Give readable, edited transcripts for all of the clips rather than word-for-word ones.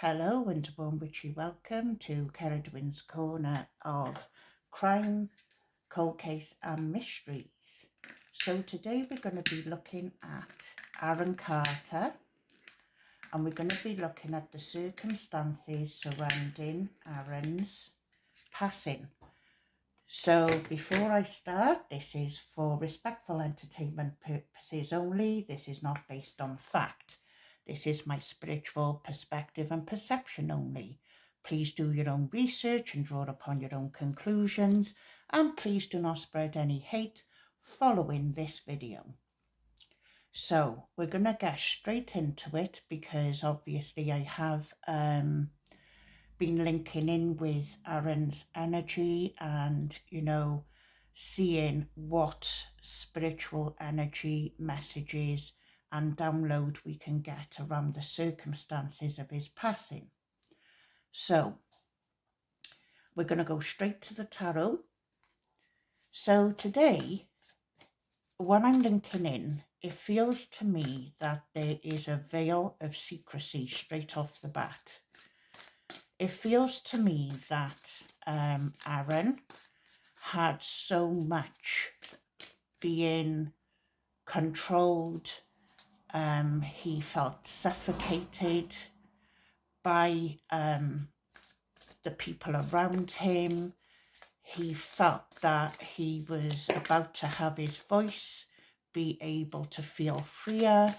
Hello and a warm witchy welcome to Ceridwen's Corner of Crime, Cold Case and Mysteries. So today we're going to be looking at Aaron Carter, and we're going to be looking at the circumstances surrounding Aaron's passing. So before I start, this is for respectful entertainment purposes only. This is not based on fact. This is my spiritual perspective and perception only. Please do your own research and draw upon your own conclusions, and please do not spread any hate following this video. So we're going to get straight into it because obviously I have been linking in with Aaron's energy and, seeing what spiritual energy messages and download we can get around the circumstances of his passing. So we're going to go straight to the tarot. So today, when I'm linking in, it feels to me that there is a veil of secrecy straight off the bat. It feels to me that Aaron had so much being controlled. He felt suffocated by the people around him. He felt that he was about to have his voice be able to feel freer.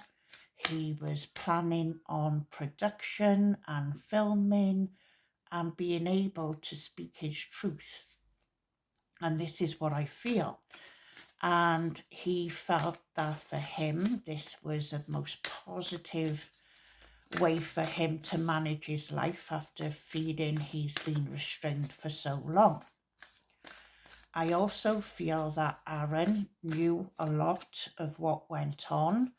He was planning on production and filming and being able to speak his truth. And this is what I feel. And he felt that for him, this was a most positive way for him to manage his life after feeling he's been restrained for so long. I also feel that Aaron knew a lot of what went on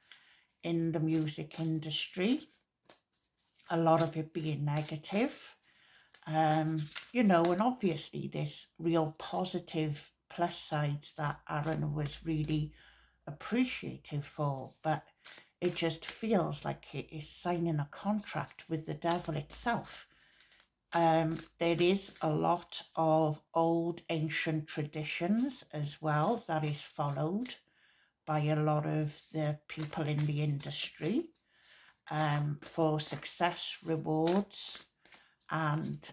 in the music industry, a lot of it being negative. And obviously there's real positive plus sides that Aaron was really appreciative for, but it just feels like it is signing a contract with the devil itself. There is a lot of old ancient traditions as well that is followed by a lot of the people in the industry for success rewards. And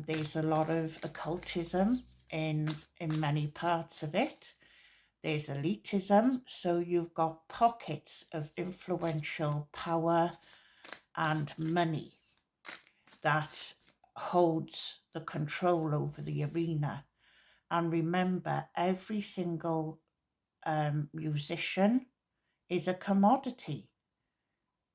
there's a lot of occultism in many parts of it. There's elitism, so you've got pockets of influential power and money that holds the control over the arena. And remember, every single musician is a commodity.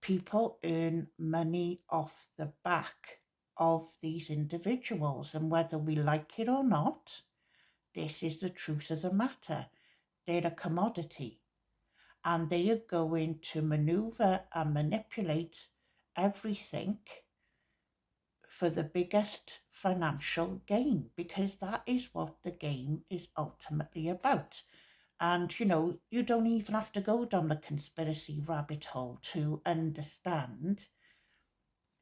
People earn money off the back of these individuals, and whether we like it or not, this is the truth of the matter. They're a commodity, and they are going to maneuver and manipulate everything for the biggest financial gain, because that is what the game is ultimately about. And you don't even have to go down the conspiracy rabbit hole to understand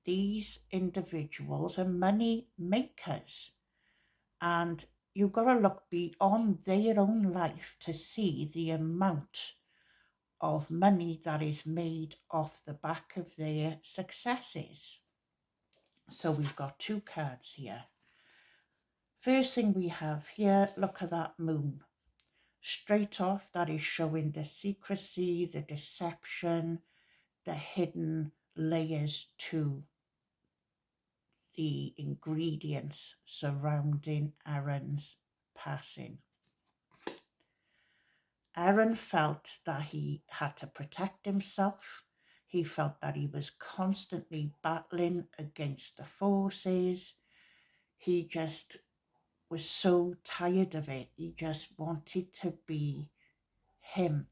these individuals are money makers, and you've got to look beyond their own life to see the amount of money that is made off the back of their successes. So we've got two cards here. First thing we have here, look at that moon. Straight off, that is showing the secrecy, the deception, the hidden layers to the ingredients surrounding Aaron's passing. Aaron felt that he had to protect himself. He felt that he was constantly battling against the forces. He just was so tired of it. He just wanted to be him,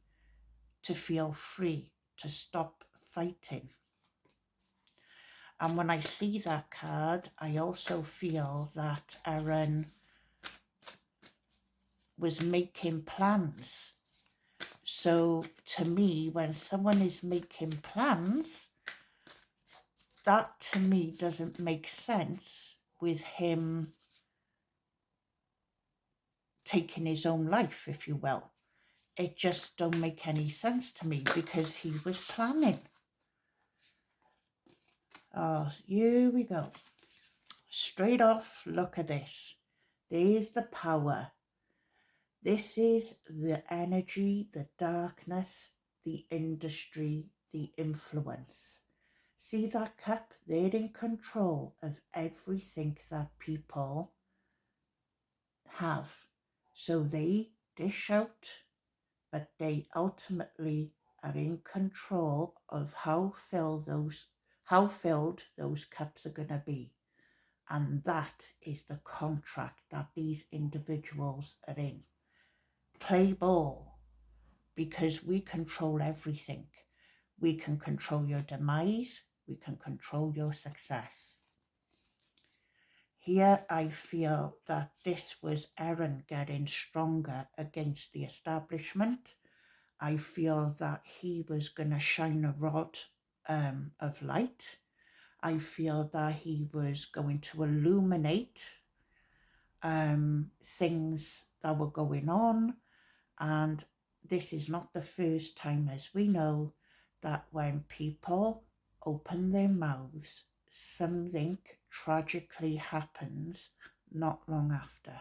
to feel free, to stop fighting. And when I see that card, I also feel that Aaron was making plans. So to me, when someone is making plans, that to me doesn't make sense with him taking his own life, if you will. It just don't make any sense to me because he was planning. Oh, here we go. Straight off, look at this. There's the power. This is the energy, the darkness, the industry, the influence. See that cup? They're in control of everything that people have. So they dish out, but they ultimately are in control of how filled those cups are going to be. And that is the contract that these individuals are in. Play ball, because we control everything. We can control your demise. We can control your success. Here I feel that this was Aaron getting stronger against the establishment. I feel that he was going to shine a rod of light. I feel that he was going to illuminate things that were going on. And this is not the first time, as we know, that when people open their mouths, something tragically happens not long after.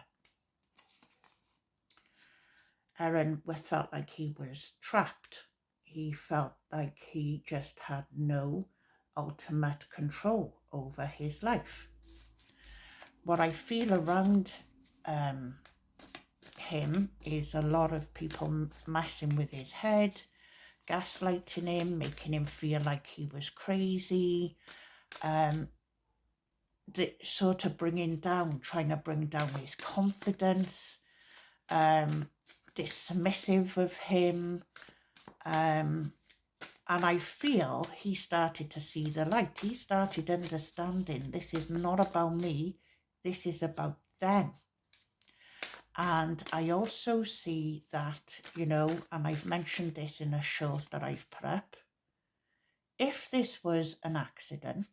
Aaron felt like he was trapped. He felt like he just had no ultimate control over his life. What I feel around him is a lot of people messing with his head, gaslighting him, making him feel like he was crazy, sort of trying to bring down his confidence, dismissive of him, and I feel he started to see the light. He started understanding, this is not about me, this is about them. And I also see that, and I've mentioned this in a short that I've put up, if this was an accident,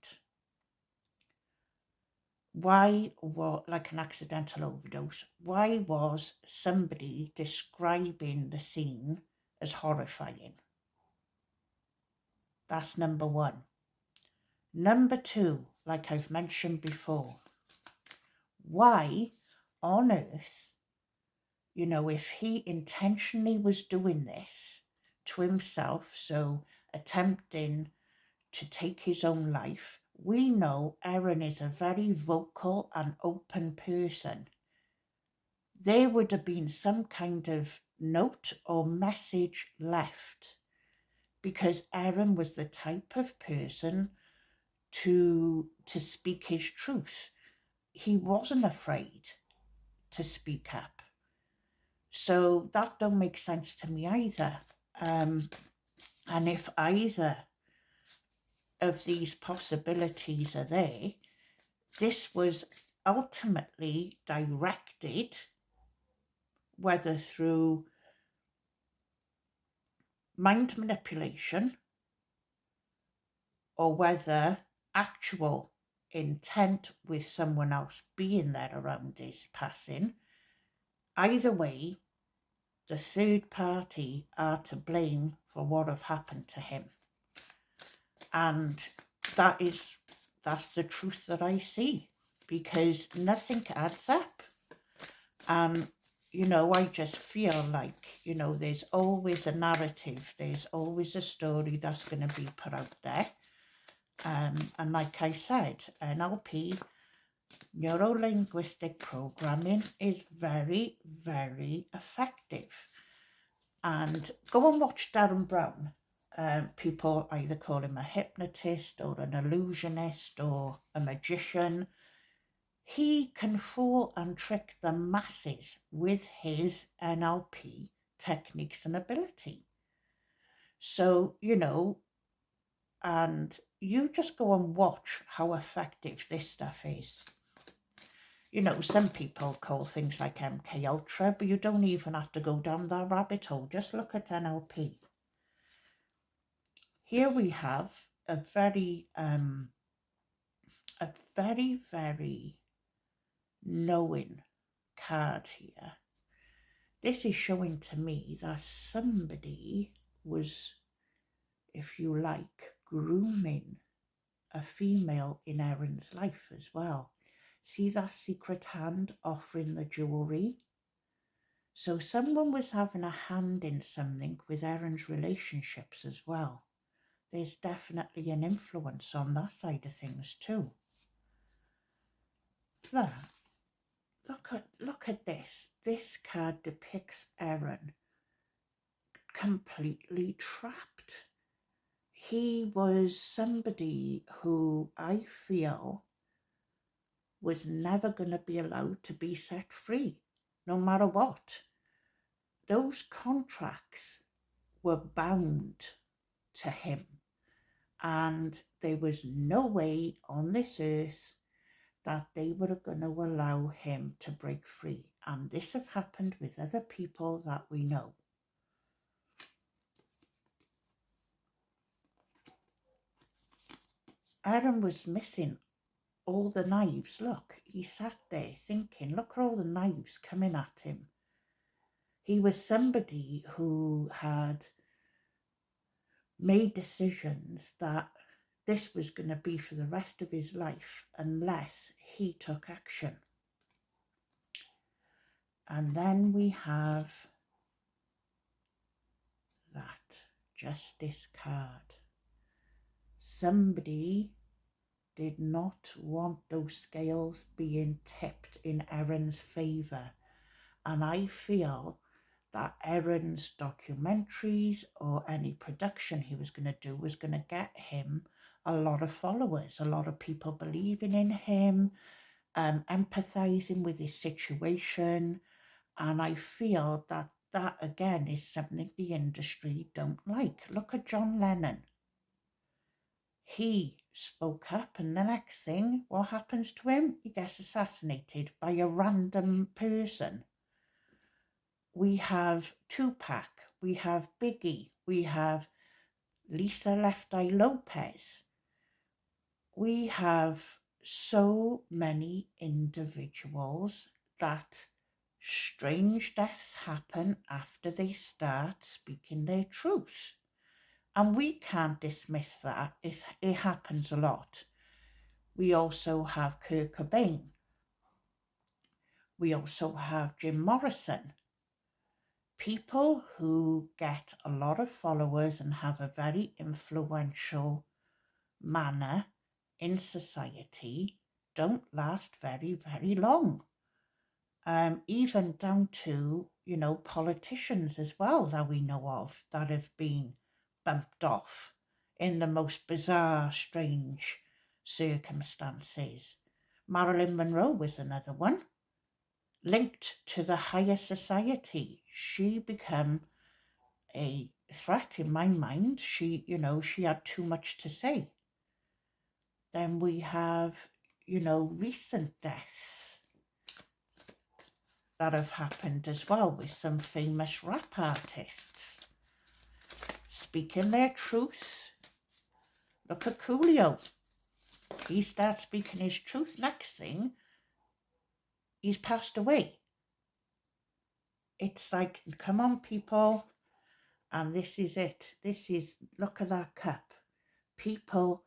like an accidental overdose, why was somebody describing the scene as horrifying? That's number one. Number two, like I've mentioned before, why on earth, if he intentionally was doing this to himself, so attempting to take his own life, we know Aaron is a very vocal and open person. There would have been some kind of note or message left, because Aaron was the type of person to speak his truth. He wasn't afraid to speak up. So that don't make sense to me either. And if either of these possibilities are there, this was ultimately directed, whether through mind manipulation or whether actual intent with someone else being there around his passing. Either way, the third party are to blame for what have happened to him. And that's the truth that I see, because nothing adds up. And, I just feel like, there's always a narrative, there's always a story that's going to be put out there. And like I said, NLP, neuro-linguistic programming, is very, very effective. And go and watch Darren Brown. People either call him a hypnotist or an illusionist or a magician. He can fool and trick the masses with his NLP techniques and ability. So, and you just go and watch how effective this stuff is. Some people call things like MK Ultra, but you don't even have to go down that rabbit hole. Just look at NLP. Here we have a very a very, very knowing card here. This is showing to me that somebody was, if you like, grooming a female in Erin's life as well. See that secret hand offering the jewellery? So someone was having a hand in something with Erin's relationships as well. There's definitely an influence on that side of things too. Look at this. This card depicts Erin completely trapped. He was somebody who I feel was never going to be allowed to be set free, no matter what. Those contracts were bound to him, and there was no way on this earth that they were going to allow him to break free. And this have happened with other people that we know. Aaron was missing all the knives. Look, he sat there thinking, look at all the knives coming at him. He was somebody who had made decisions that this was going to be for the rest of his life unless he took action. And then we have that Justice card. Somebody did not want those scales being tipped in Erin's favour. And I feel that Erin's documentaries or any production he was going to do was going to get him a lot of followers, a lot of people believing in him, empathising with his situation. And I feel that that again is something the industry don't like. Look at John Lennon. He spoke up, and the next thing, what happens to him? He gets assassinated by a random person. We have Tupac, we have Biggie, we have Lisa Left Eye Lopez. We have so many individuals that strange deaths happen after they start speaking their truth. And we can't dismiss that. It happens a lot. We also have Kurt Cobain. We also have Jim Morrison. People who get a lot of followers and have a very influential manner in society don't last very, very long. Even down to, politicians as well that we know of that have been bumped off in the most bizarre, strange circumstances. Marilyn Monroe was another one. Linked to the higher society, she became a threat in my mind. She had too much to say. Then we have, recent deaths that have happened as well with some famous rap artists speaking their truth. Look at Coolio. He starts speaking his truth. Next thing, he's passed away. It's like, come on, people. And this is it. Look at that cup. People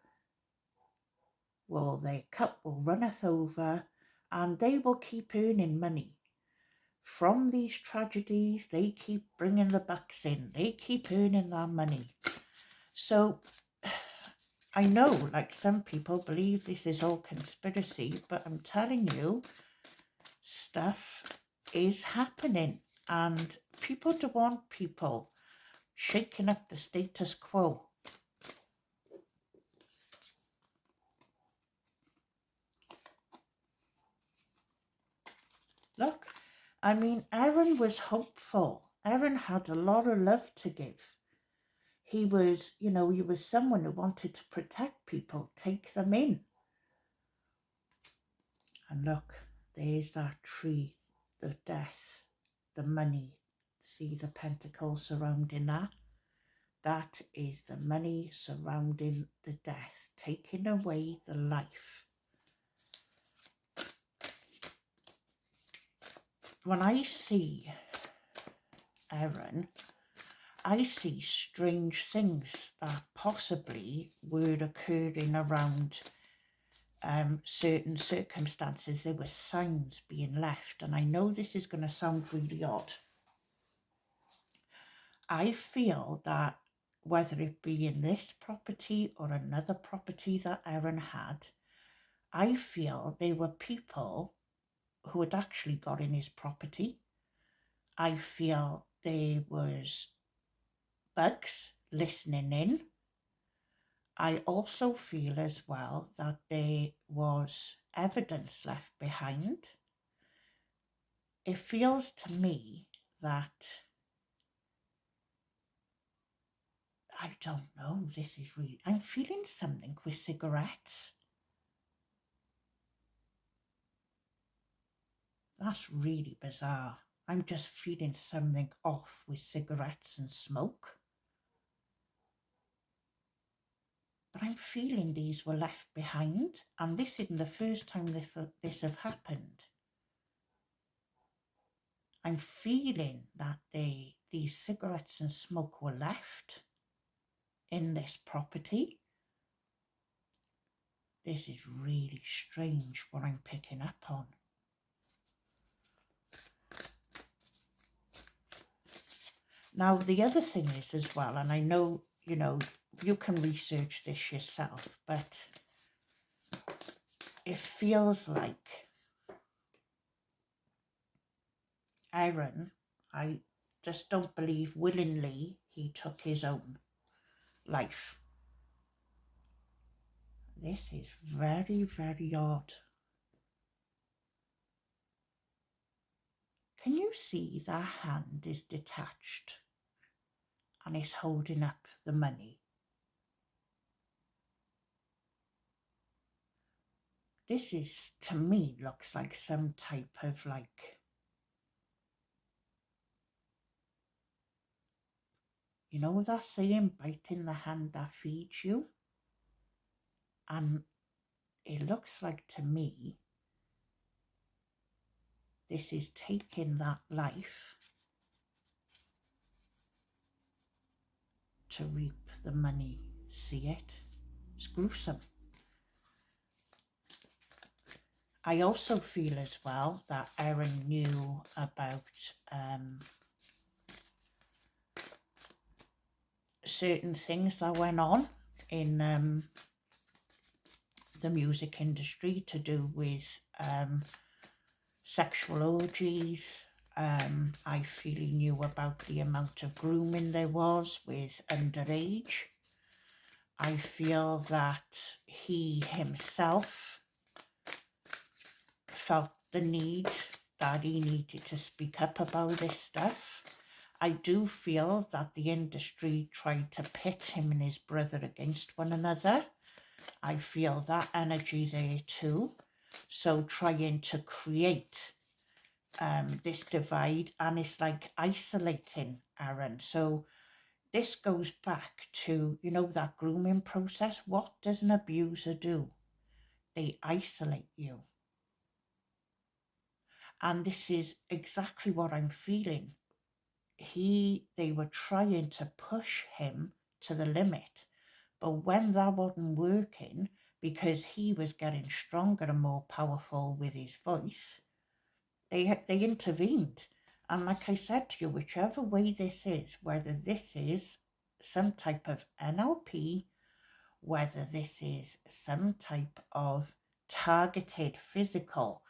their cup will runneth over, and they will keep earning money. From these tragedies, they keep bringing the bucks in. They keep earning their money. So I know, like, some people believe this is all conspiracy, but I'm telling you, stuff is happening, and people don't want people shaking up the status quo. Look, I mean, Aaron was hopeful. Aaron had a lot of love to give. He was, he was someone who wanted to protect people, take them in. And look, there's that tree, the death, the money. See the pentacles surrounding that? That is the money surrounding the death, taking away the life. when I see Erin, I see strange things that possibly were occurring around certain circumstances. There were signs being left, and I know this is going to sound really odd. I feel that whether it be in this property or another property that Erin had, I feel they were people who had actually got in his property. I feel there was bugs listening in. I also feel as well that there was evidence left behind. It feels to me that, I don't know, this is really, I'm feeling something with cigarettes. That's really bizarre. I'm just feeling something off with cigarettes and smoke. But I'm feeling these were left behind, and this isn't the first time this have happened. I'm feeling that these cigarettes and smoke were left in this property. This is really strange what I'm picking up on. Now, the other thing is as well, and I know, you can research this yourself, but it feels like Aaron, I just don't believe willingly he took his own life. This is very, very odd. Can you see that hand is detached and is holding up the money? This is, to me, looks like some type of you know that saying, biting the hand that feeds you? And it looks like to me, this is taking that life to reap the money. See it? It's gruesome. I also feel as well that Erin knew about certain things that went on in the music industry to do with sexual orgies. I feel he knew about the amount of grooming there was with underage. I feel that he himself felt the need that he needed to speak up about this stuff. I do feel that the industry tried to pit him and his brother against one another. I feel that energy there too. So trying to create this divide, and it's like isolating Aaron. So this goes back to, that grooming process. What does an abuser do? They isolate you. And this is exactly what I'm feeling. They were trying to push him to the limit. But when that wasn't working, because he was getting stronger and more powerful with his voice, they intervened. And like I said to you, whichever way this is, whether this is some type of NLP, whether this is some type of targeted physical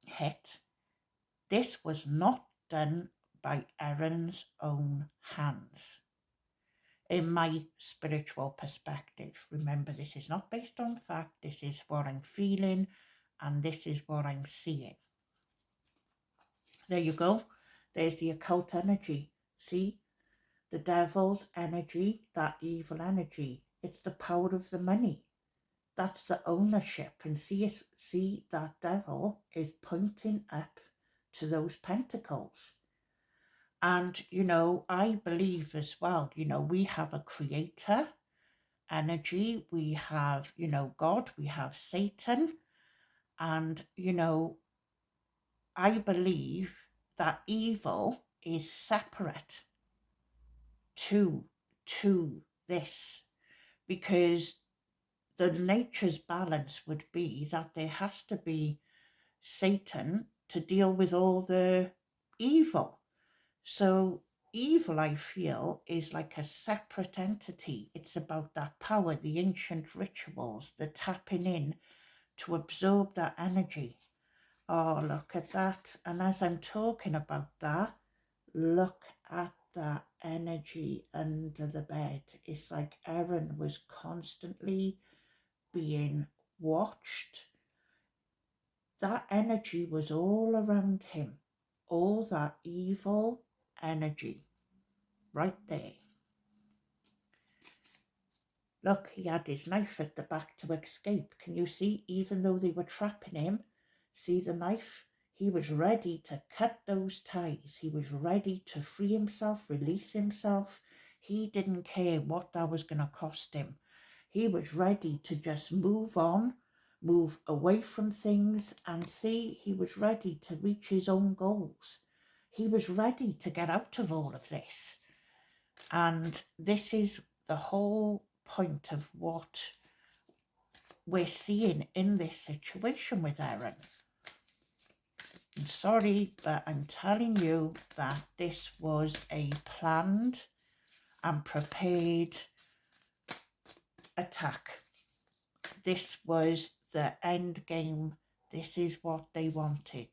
hit, this was not done by Aaron's own hands. In my spiritual perspective, remember, this is not based on fact, this is what I'm feeling, and this is what I'm seeing. There you go. There's the occult energy. See? The devil's energy, that evil energy. It's the power of the money. That's the ownership. And see that devil is pointing up to those pentacles. And, I believe as well, we have a creator energy. We have, God, we have Satan. And, I believe that evil is separate to this, because the nature's balance would be that there has to be Satan to deal with all the evil. So evil, I feel, is like a separate entity. It's about that power, the ancient rituals, the tapping in to absorb that energy. Oh, look at that. And as I'm talking about that, look at that energy under the bed. It's like Aaron was constantly being watched. That energy was all around him, all that evil energy right there. Look, he had his knife at the back to escape. Can you see? Even though they were trapping him, see the knife? He was ready to cut those ties. He was ready to free himself, release himself. He didn't care what that was going to cost him. He was ready to just move on, move away from things, and see, he was ready to reach his own goals. He was ready to get out of all of this. And this is the whole point of what we're seeing in this situation with Aaron. I'm sorry, but I'm telling you that this was a planned and prepared attack. This was the end game. This is what they wanted.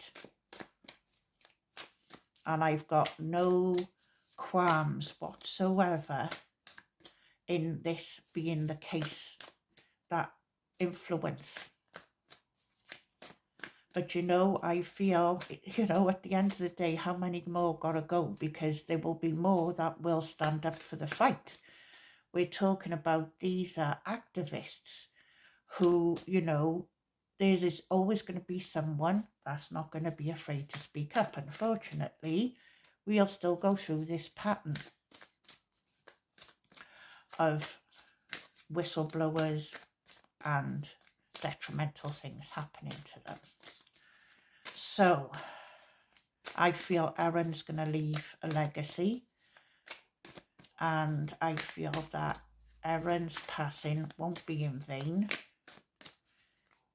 And I've got no qualms whatsoever in this being the case, that influence. But you know, I feel, you know, at the end of the day, how many more gotta go? Because there will be more that will stand up for the fight. We're talking about these activists who, you know, there is always going to be someone that's not going to be afraid to speak up. Unfortunately, we'll still go through this pattern of whistleblowers and detrimental things happening to them. So I feel Aaron's going to leave a legacy, and I feel that Aaron's passing won't be in vain,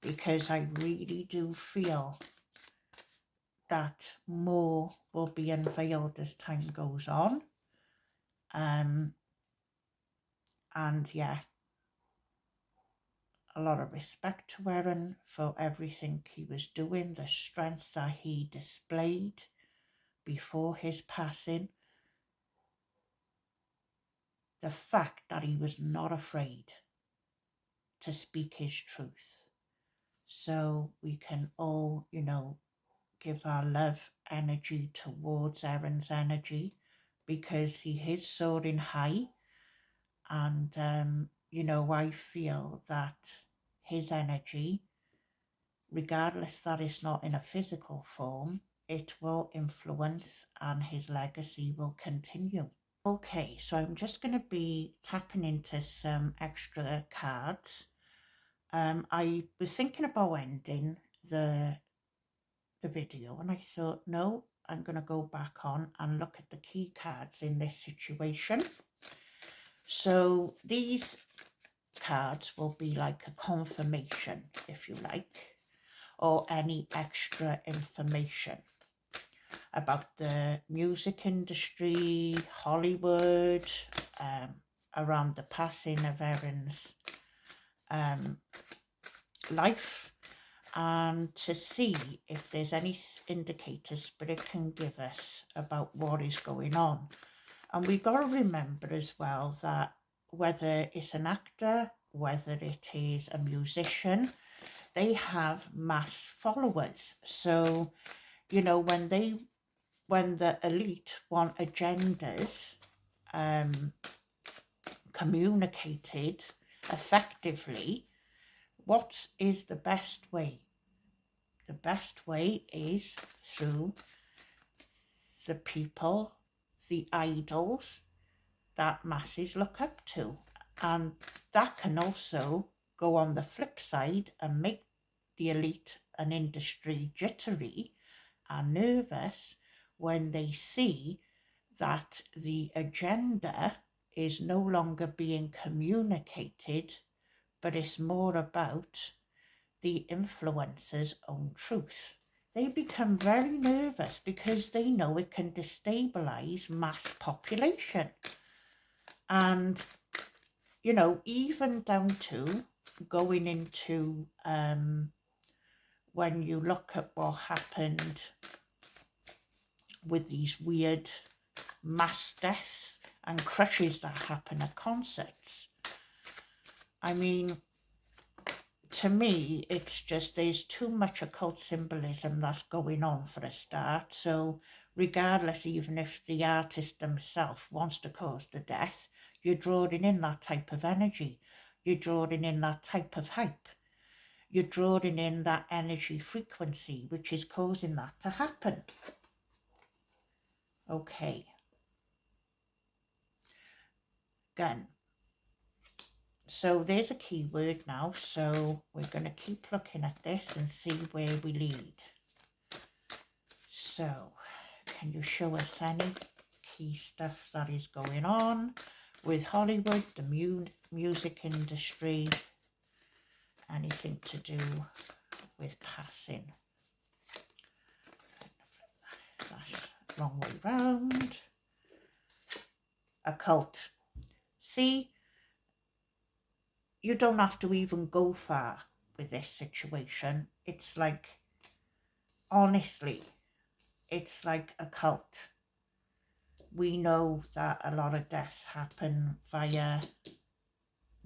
because I really do feel that more will be unveiled as time goes on. And yeah, a lot of respect to Aaron for everything he was doing, the strength that he displayed before his passing, the fact that he was not afraid to speak his truth. So we can all, you know, give our love energy towards Aaron's energy, because he is soaring high. And you know, I feel that his energy, regardless that it's not in a physical form, it will influence and his legacy will continue. Okay, so I'm just going to be tapping into some extra cards. I was thinking about ending the video, and I thought, no, I'm going to go back on and look at the key cards in this situation. So these cards will be like a confirmation, if you like, or any extra information about the music industry, Hollywood, around the passing of Aaron's life, and to see if there's any indicators Spirit can give us about what is going on. And we got to remember as well that whether it's an actor, whether it is a musician, they have mass followers. So, you know, when the elite want agendas communicated effectively, what is the best way? The best way is through the people, the idols that masses look up to. And that can also go on the flip side and make the elite and industry jittery are nervous when they see that the agenda is no longer being communicated, but it's more about the influencer's own truth. They become very nervous because they know it can destabilize mass population. And, you know, even down to going into when you look at what happened with these weird mass deaths and crushes that happen at concerts. I mean, to me, it's just there's too much occult symbolism that's going on for a start. So regardless, even if the artist themselves wants to cause the death, you're drawing in that type of energy. You're drawing in that type of hype. You're drawing in that energy frequency, which is causing that to happen. Okay. Gun. So there's a keyword now. So we're going to keep looking at this and see where we lead. So can you show us any key stuff that is going on with Hollywood, the music industry, anything to do with passing? That's wrong way round. Occult. See, you don't have to even go far with this situation. It's like, honestly, it's like a cult. We know that a lot of deaths happen via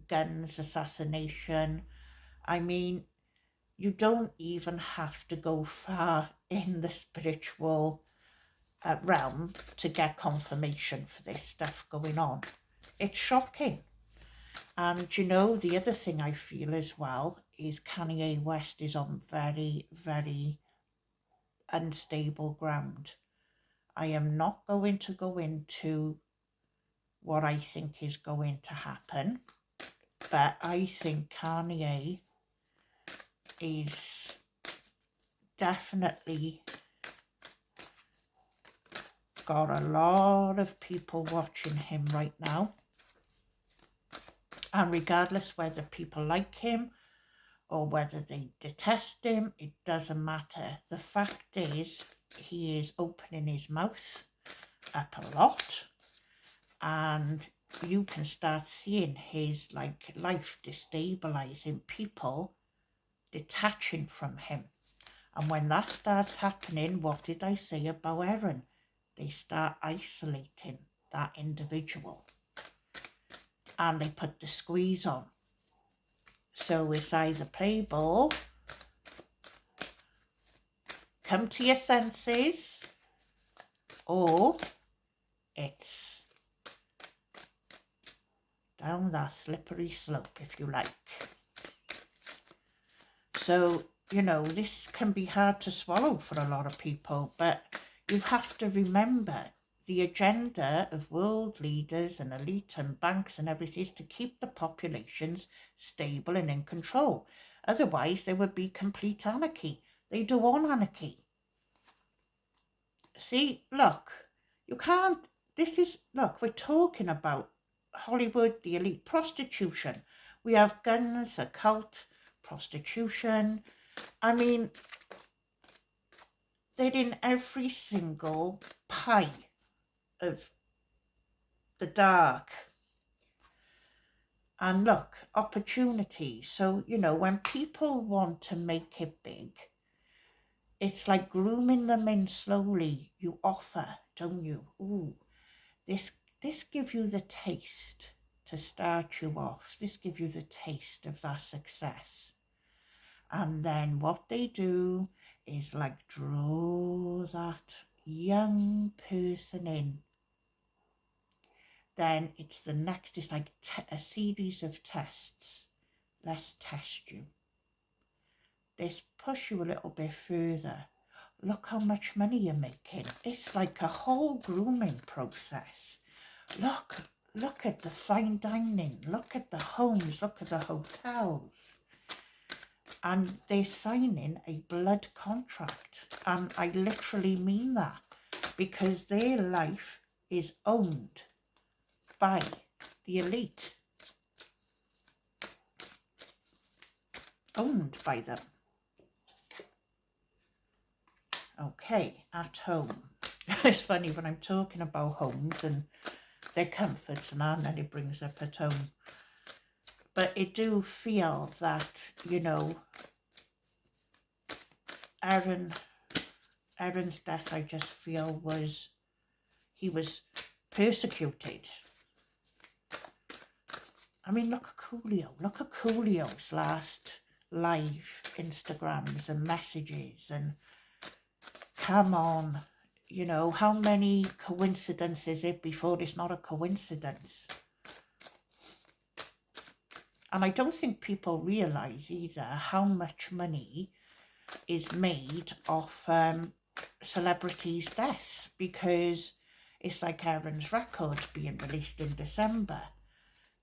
guns, assassination. I mean, you don't even have to go far in the spiritual realm to get confirmation for this stuff going on. It's shocking. And you know, the other thing I feel as well is Kanye West is on very, very unstable ground. I am not going to go into what I think is going to happen, but I think Kanye is definitely got a lot of people watching him right now. And regardless whether people like him or whether they detest him, it doesn't matter. The fact is, he is opening his mouth up a lot, and you can start seeing his life destabilizing, people detaching from him. And when that starts happening, what did I say about Aaron? They start isolating that individual and they put the squeeze on. So it's either play ball, come to your senses, or it's down that slippery slope, if you like. So, you know, this can be hard to swallow for a lot of people, but you have to remember the agenda of world leaders and elite and banks and everything is to keep the populations stable and in control. Otherwise, there would be complete anarchy. They do want anarchy. See, look, you can't, look, we're talking about Hollywood, the elite, prostitution. We have guns, occult, prostitution. I mean, they're in every single pie of the dark. And look, opportunity. So, you know, when people want to make it big, it's like grooming them in slowly. You offer, don't you? Ooh, this gives you the taste to start you off. This gives you the taste of that success. And then what they do is like draw that young person in. Then it's the next, it's like a series of tests. Let's test you. Let's push you a little bit further. Look how much money you're making. It's like a whole grooming process. Look at the fine dining. Look at the homes. Look at the hotels. and they're signing a blood contract. And I literally mean that, because their life is owned by the elite. Owned by them. Okay, at home. It's funny when I'm talking about homes and their comforts and that, and then it brings up at home. But I do feel that, you know, Aaron's death, I just feel he was persecuted. I mean, look at Coolio. Look at Coolio's last live Instagrams and messages, and come on, you know, how many coincidences is it before it's not a coincidence? And I don't think people realise either how much money is made off celebrities' deaths, because it's like Aaron's record being released in December.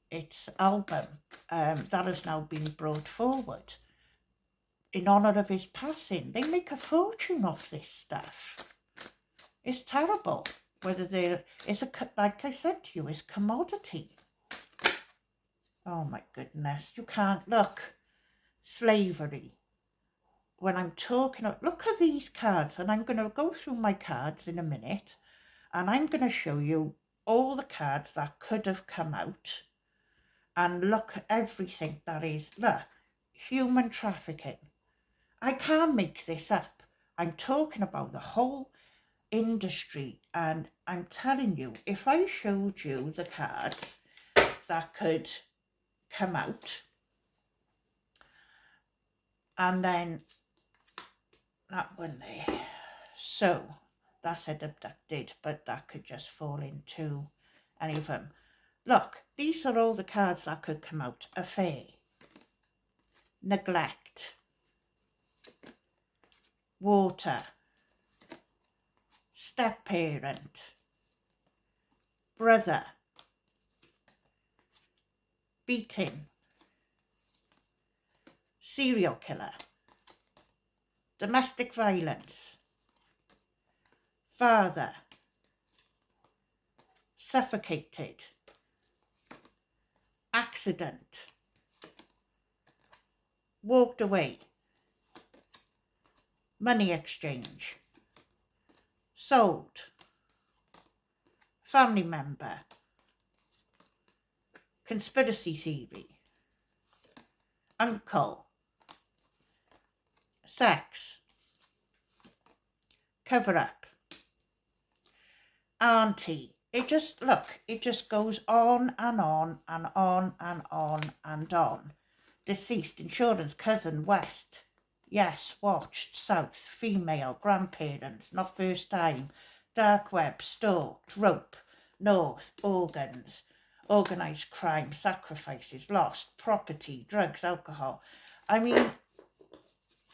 Its album that has now been brought forward in honour of his passing. They make a fortune off this stuff. It's terrible. Whether it's like I said to you, it's commodity. Oh my goodness, you can't look. Slavery. When I'm talking, look at these cards, and I'm going to go through my cards in a minute, and I'm going to show you all the cards that could have come out, and look at everything that is, look, human trafficking. I can't make this up. I'm talking about the whole industry, and I'm telling you, if I showed you the cards that could come out, and then that one there, so that said abducted, but that could just fall into any of them. Look, these are all the cards that could come out. Affair, neglect, water, step-parent, brother, beating, serial killer, domestic violence, father, suffocated, accident, walked away, money exchange, sold, family member, conspiracy theory, uncle, sex, cover up, auntie. It just, look, it just goes on and on and on and on and on. Deceased, insurance, cousin, west, yes, watched, south, female, grandparents, not first time, dark web, stalked, rope, north, organs, organised crime, sacrifices, lost, property, drugs, alcohol. I mean,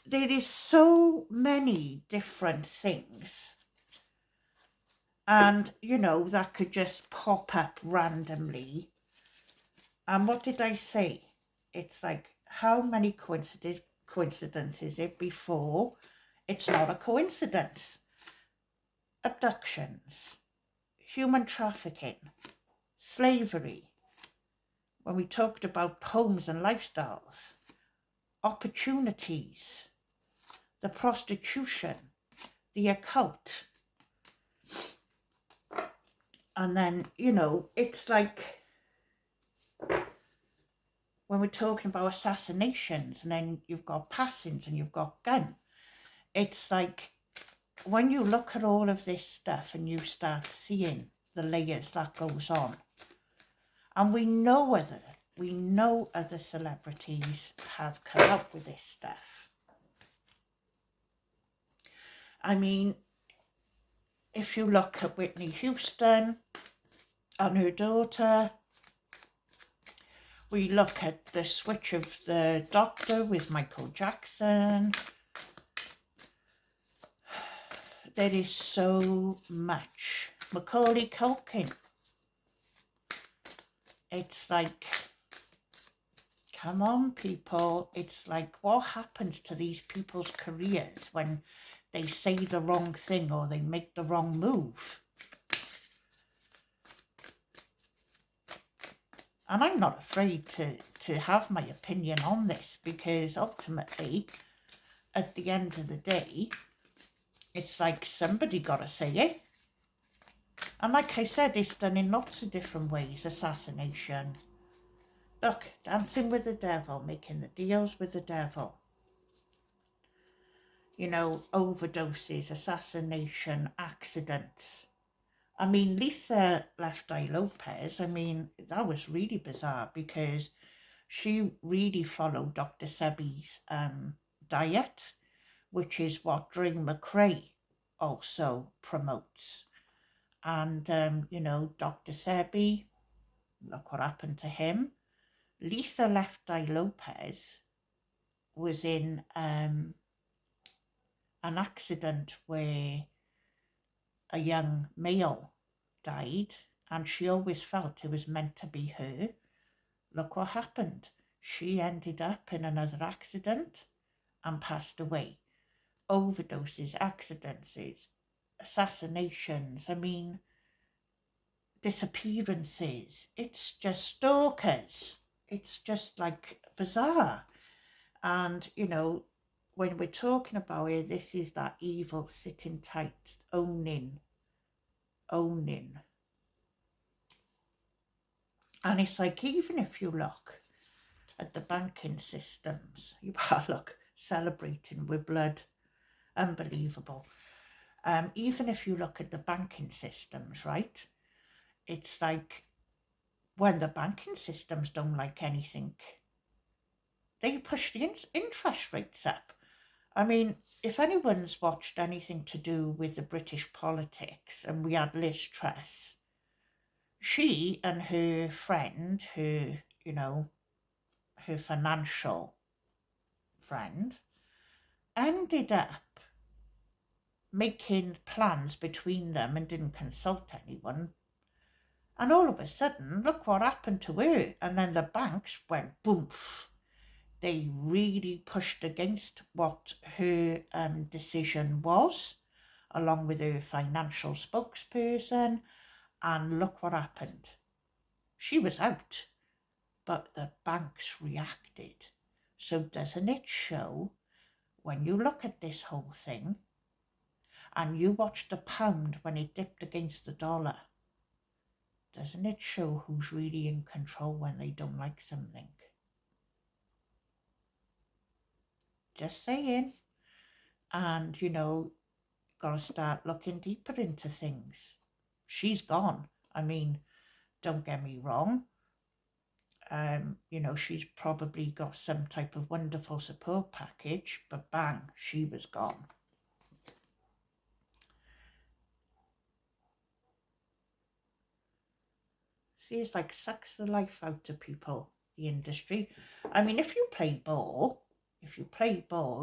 there is so many different things, and you know, that could just pop up randomly. And what did I say? It's like, how many coincidences is it before it's not a coincidence? Abductions, human trafficking, slavery, when we talked about homes and lifestyles, opportunities, the prostitution, the occult. And then, you know, it's like when we're talking about assassinations, and then you've got passings and you've got gun. It's like when you look at all of this stuff and you start seeing the layers that goes on, and we know other celebrities have come out with this stuff. I mean, if you look at Whitney Houston and her daughter, we look at the switch of the Doctor with Michael Jackson. There is so much. Macaulay Culkin. It's like, Come on, people. It's like, what happens to these people's careers when they say the wrong thing or they make the wrong move? And I'm not afraid to have my opinion on this, because ultimately, at the end of the day, it's like somebody got to say it. And like I said, it's done in lots of different ways. Assassination. Look, dancing with the devil, making the deals with the devil. You know, overdoses, assassination, accidents. I mean, Lisa Left Eye Lopez, I mean, that was really bizarre, because she really followed Dr. Sebi's diet, which is what Dre McRae also promotes. And, you know, Dr. Sebi, look what happened to him. Lisa Left Eye Lopez was in an accident where a young male died, and she always felt it was meant to be her. Look what happened. She ended up in another accident and passed away. Overdoses, accidents, assassinations, I mean, disappearances. It's just stalkers. It's just like bizarre. And, you know, when we're talking about it, this is that evil sitting tight, owning. And it's like, even if you look at the banking systems, you are, look, celebrating with blood, unbelievable. Even if you look at the banking systems, right, it's like, when the banking systems don't like anything, they push the interest rates up. I mean, if anyone's watched anything to do with the British politics, and we had Liz Truss, she and her friend, her, you know, her financial friend, ended up making plans between them and didn't consult anyone. And all of a sudden, look what happened to her. And then the banks went boom. They really pushed against what her decision was, along with her financial spokesperson. And look what happened. She was out, but the banks reacted. So doesn't it show, when you look at this whole thing and you watch the pound when it dipped against the dollar, doesn't it show who's really in control when they don't like something? Just saying. And, you know, got to start looking deeper into things. She's gone. I mean, don't get me wrong. You know, she's probably got some type of wonderful support package, but bang, she was gone. See, it's like sucks the life out of people, the industry. I mean, if you play ball,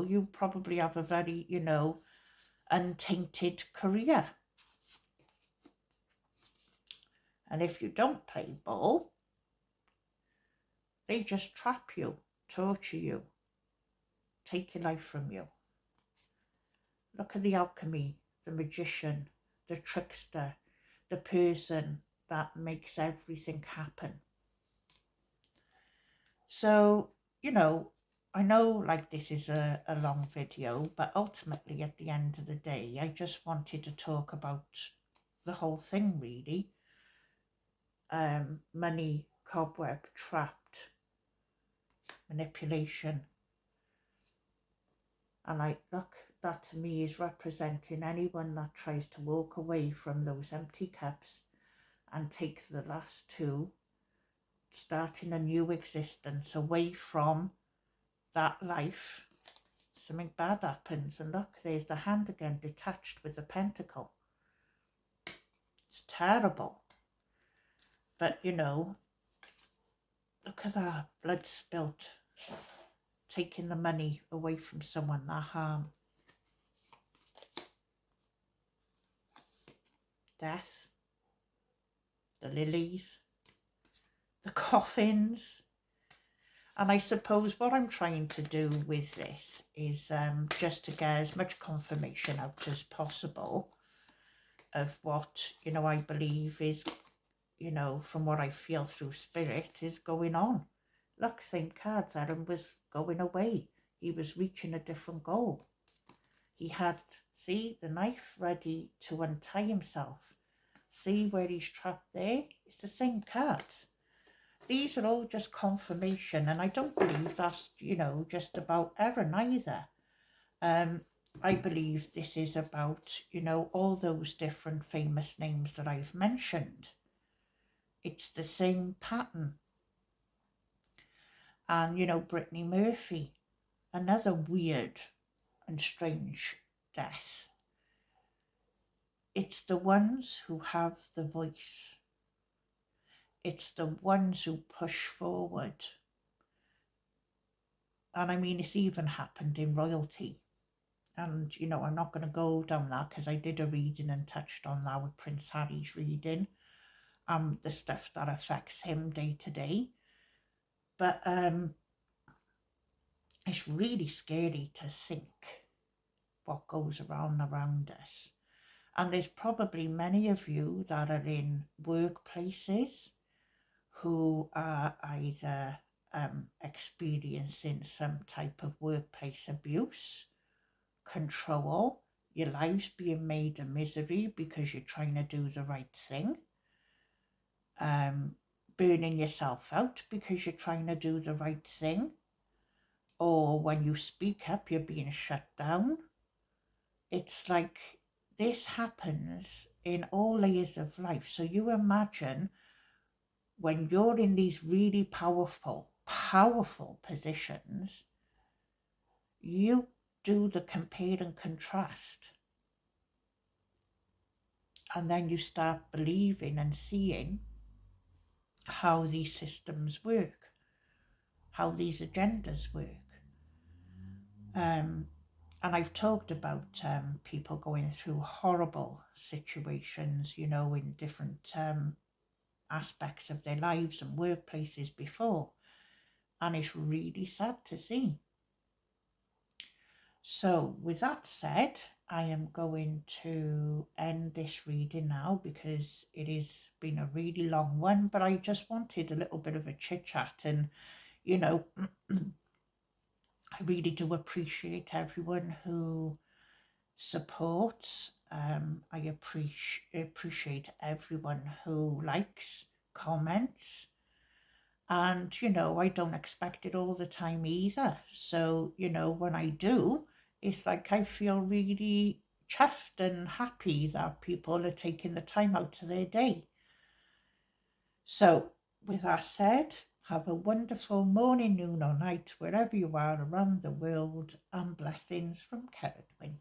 you probably have a very, you know, untainted career. And if you don't play ball, they just trap you, torture you, take your life from you. Look at the alchemy, the magician, the trickster, the person that makes everything happen. So, you know, I know like this is a long video, but ultimately at the end of the day, I just wanted to talk about the whole thing really. Money, cobweb, trapped, manipulation. And look, that to me is representing anyone that tries to walk away from those empty cups and take the last two, starting a new existence away from that life. Something bad happens, and look, there's the hand again, detached with the pentacle. It's terrible. But, you know, look at that, blood spilt, taking the money away from someone, that harm. Death, the lilies, the coffins. And I suppose what I'm trying to do with this is just to get as much confirmation out as possible of what, I believe is, from what I feel through spirit is going on. Look, same cards. Aaron was going away. He was reaching a different goal. He had, see, the knife ready to untie himself. See where he's trapped there? It's the same cards. These are all just confirmation, and I don't believe that's, just about Aaron either. I believe this is about, all those different famous names that I've mentioned. It's the same pattern. And, Brittany Murphy, another weird and strange death. It's the ones who have the voice. It's the ones who push forward. And I mean, it's even happened in royalty. And, I'm not going to go down that because I did a reading and touched on that with Prince Harry's reading. The stuff that affects him day to day. But it's really scary to think what goes around us. And there's probably many of you that are in workplaces who are either experiencing some type of workplace abuse, control, your lives being made a misery because you're trying to do the right thing, burning yourself out because you're trying to do the right thing, or when you speak up, you're being shut down. It's like this happens in all layers of life. So you imagine when you're in these really powerful positions, you do the compare and contrast. And then you start believing and seeing how these systems work, how these agendas work. And I've talked about people going through horrible situations, in different aspects of their lives and workplaces before. And it's really sad to see. So with that said, I am going to end this reading now because it has been a really long one, but I just wanted a little bit of a chit chat, and I really do appreciate everyone who supports. I appreciate everyone who likes, comments, and I don't expect it all the time either. So when I do, it's like I feel really chuffed and happy that people are taking the time out of their day. So with that said, have a wonderful morning, noon or night, wherever you are around the world, and blessings from Cerridwen.